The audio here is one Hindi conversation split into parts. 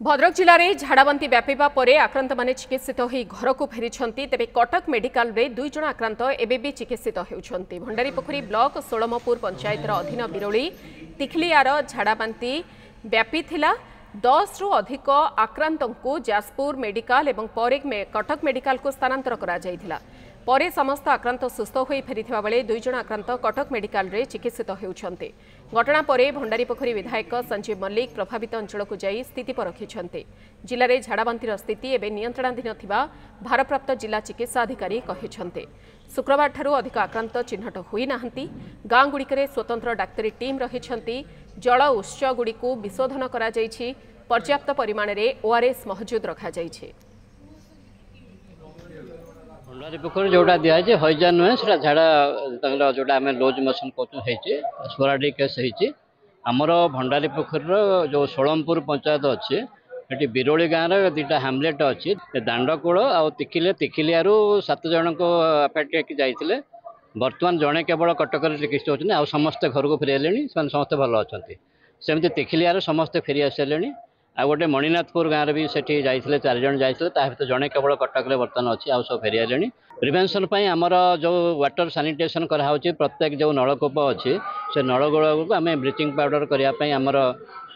भद्रक जिले में झाड़ाबांति व्यापीबा परे आक्रांत माने चिकित्सित होई घर को फेरिछंती। तेबे कटक मेडिकल रे 2 जण आक्रांत एबेबी चिकित्सित हेउछंती। भंडारीपोखरी ब्लॉक सोलमपुर पंचायतर अधीन बिरोली तिखलियार झाड़ाबांति व्यापी थिला। 10 रु अधिक आक्रांतंकु जाजपुर मेडिकल एवं परे कटक मेडिकल को स्थानांतर करा जायथिला। परे समस्त आक्रांत सुस्थ होई फेरिथिबा बेले 2 जण आक्रांत कटक मेडिकल रे चिकित्सित हेउछंती। घटना परे भंडारीपोखरी विधायक संजीव मल्लिक प्रभावित अंचल को जाई स्थिति परखिछंती। जिले में झाड़ाबांतिर स्थिति एवं नियंत्रणाधीन थिबा भारप्राप्त जिला चिकित्सा अधिकारी कहिछंती। शुक्रवार ठारू अधिक आक्रांत चिन्हट होई नाहंती। गाँ गुड़िकरे स्वतंत्र डाक्तरी टीम रहिछंती। जल उत्स गुड़िकु विशोधन करा जायछि। पर्याप्त परिमाण रे ओआरएस मौजूद रखा जायछि। भंडारीपोखरी जोटा दिखाई हईजा नुहे से झाड़ा जोटा आम लोज मोशन कहते स्पोराडिक केस होमर भंडारीपोखरी जो सोलमपुर पंचायत अच्छे ये बिरोली गाँव दुटा हामलेट अच्छी दांडकूल आखिले तिखिलियारू 7 जन को अफेक्ट जाते बर्तमान जड़े केवल कटक चिकित्सित होती आ समस्ते घर को फेरी समस्ते भल अच्छा सेमती तिखिलियार समस्ते फेरी आसारे आ गोटे मणिनाथपुर गाँव भी सेठी जाइए 4 जन जाते जड़े केवल कटक बर्तमान अच्छी आउ सब फेरी आले। प्रिवेंशन आमर जो वाटर सानिटेशन कराई प्रत्येक जो नलकूप अच्छी से नलगुड़ को आम ब्लीचिंग पाउडर करने आमर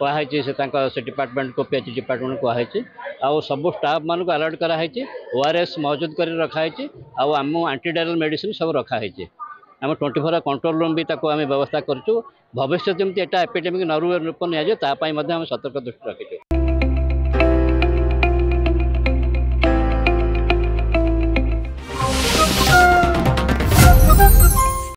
कहुई से डिपार्टमेंट को पीएच डिपार्टमेंट कहुई आउ सब स्टाफ मान अलर्ट कराई ओआरएस मौजूद कर रखाई आम एंटीडायरल मेडिसिन सब रखाई आम 24 कंट्रोल रूम भी आम व्यवस्था करूँ। भविष्य जमी एटा एपिडेमिक न रूप नि सतर्क दृष्टि रखी।